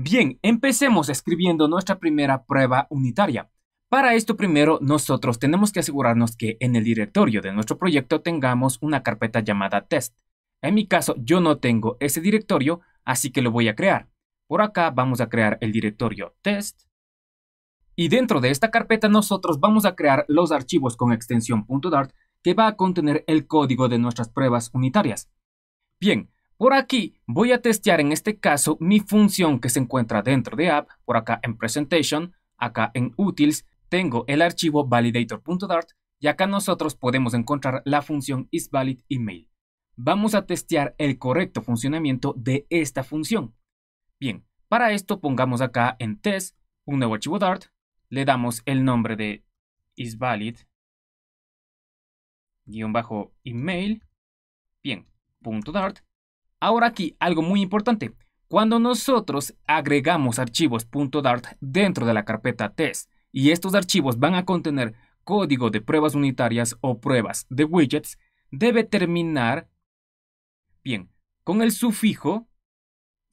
Bien, empecemos escribiendo nuestra primera prueba unitaria. Para esto primero nosotros tenemos que asegurarnos que en el directorio de nuestro proyecto tengamos una carpeta llamada test. En mi caso yo no tengo ese directorio, así que lo voy a crear. Por acá vamos a crear el directorio test. Y dentro de esta carpeta nosotros vamos a crear los archivos con extensión .dart que va a contener el código de nuestras pruebas unitarias. Bien, por aquí voy a testear en este caso mi función que se encuentra dentro de app, por acá en presentation, acá en utils, tengo el archivo validator.dart y acá nosotros podemos encontrar la función isValidEmail. Vamos a testear el correcto funcionamiento de esta función. Bien, para esto pongamos acá en test un nuevo archivo Dart, le damos el nombre de isValid-email, bien, .dart. Ahora aquí algo muy importante. Cuando nosotros agregamos archivos .dart dentro de la carpeta test y estos archivos van a contener código de pruebas unitarias o pruebas de widgets, debe terminar, bien, con el sufijo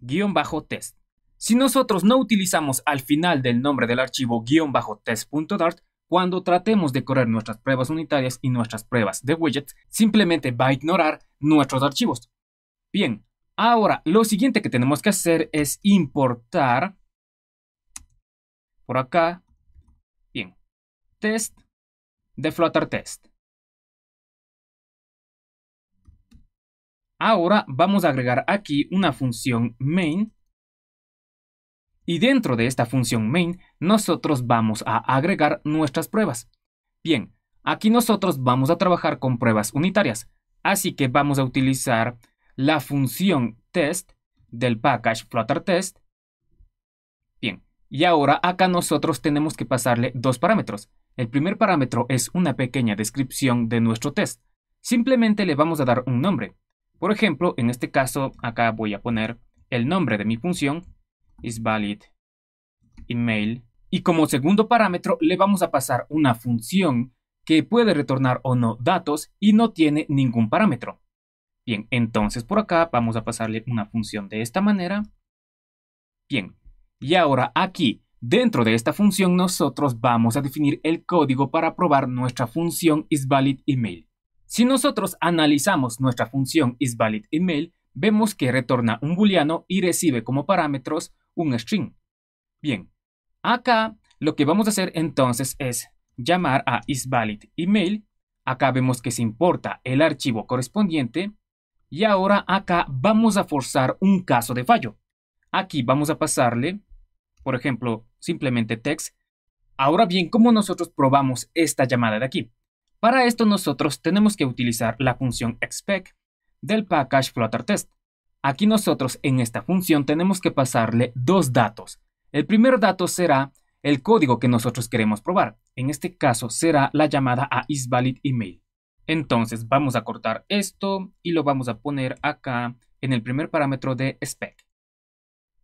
--test. Si nosotros no utilizamos al final del nombre del archivo --test.dart, cuando tratemos de correr nuestras pruebas unitarias y nuestras pruebas de widgets, simplemente va a ignorar nuestros archivos. Bien, ahora lo siguiente que tenemos que hacer es importar por acá, bien, test de Flutter Test. Ahora vamos a agregar aquí una función main y dentro de esta función main nosotros vamos a agregar nuestras pruebas. Bien, aquí nosotros vamos a trabajar con pruebas unitarias, así que vamos a utilizar la función test del package Flutter Test. Bien, y ahora acá nosotros tenemos que pasarle dos parámetros. El primer parámetro es una pequeña descripción de nuestro test. Simplemente le vamos a dar un nombre. Por ejemplo, en este caso, acá voy a poner el nombre de mi función, isValidEmail. Y como segundo parámetro le vamos a pasar una función que puede retornar o no datos y no tiene ningún parámetro. Bien, entonces por acá vamos a pasarle una función de esta manera. Bien, y ahora aquí, dentro de esta función, nosotros vamos a definir el código para probar nuestra función isValidEmail. Si nosotros analizamos nuestra función isValidEmail, vemos que retorna un booleano y recibe como parámetros un string. Bien, acá lo que vamos a hacer entonces es llamar a isValidEmail. Acá vemos que se importa el archivo correspondiente. Y ahora acá vamos a forzar un caso de fallo. Aquí vamos a pasarle, por ejemplo, simplemente text. Ahora bien, ¿cómo nosotros probamos esta llamada de aquí? Para esto nosotros tenemos que utilizar la función expect del package Flutter Test. Aquí nosotros en esta función tenemos que pasarle dos datos. El primer dato será el código que nosotros queremos probar. En este caso será la llamada a isValidEmail. Entonces vamos a cortar esto y lo vamos a poner acá en el primer parámetro de spec.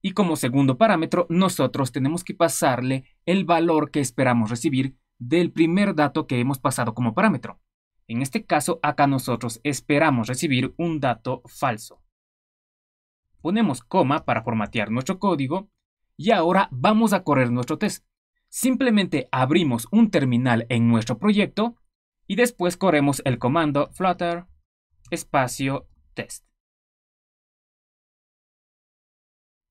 Y como segundo parámetro nosotros tenemos que pasarle el valor que esperamos recibir del primer dato que hemos pasado como parámetro. En este caso acá nosotros esperamos recibir un dato falso. Ponemos coma para formatear nuestro código y ahora vamos a correr nuestro test. Simplemente abrimos un terminal en nuestro proyecto y después corremos el comando flutter espacio test.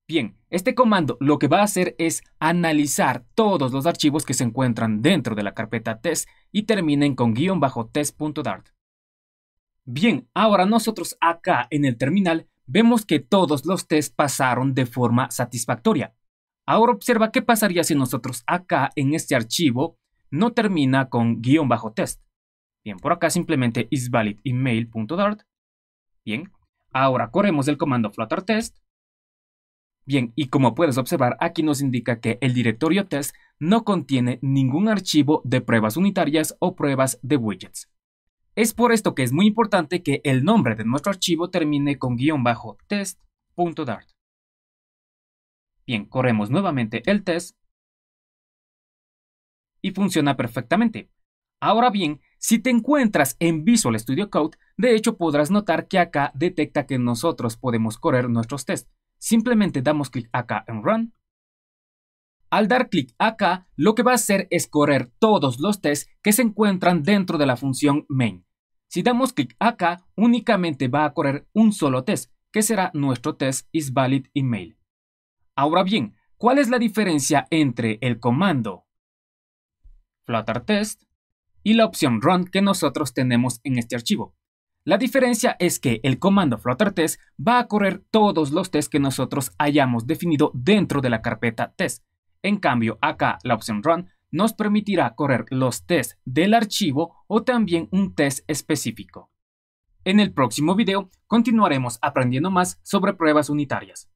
Bien, este comando lo que va a hacer es analizar todos los archivos que se encuentran dentro de la carpeta test y terminen con --test.dart. Bien, ahora nosotros acá en el terminal vemos que todos los tests pasaron de forma satisfactoria. Ahora observa qué pasaría si nosotros acá en este archivo no termina con --test. Bien, por acá simplemente isValidEmail.dart. Bien, ahora corremos el comando flutter test. Bien, y como puedes observar, aquí nos indica que el directorio test no contiene ningún archivo de pruebas unitarias o pruebas de widgets. Es por esto que es muy importante que el nombre de nuestro archivo termine con --test.dart. Bien, corremos nuevamente el test y funciona perfectamente. Ahora bien, si te encuentras en Visual Studio Code, de hecho podrás notar que acá detecta que nosotros podemos correr nuestros tests. Simplemente damos clic acá en Run Al dar clic acá, lo que va a hacer es correr todos los tests que se encuentran dentro de la función main. Si damos clic acá, únicamente va a correr un solo test, que será nuestro test isValidEmail. Ahora bien, ¿cuál es la diferencia entre el comando flutterTest y la opción run que nosotros tenemos en este archivo? La diferencia es que el comando flutterTest va a correr todos los tests que nosotros hayamos definido dentro de la carpeta test. En cambio, acá la opción run nos permitirá correr los tests del archivo o también un test específico. En el próximo video continuaremos aprendiendo más sobre pruebas unitarias.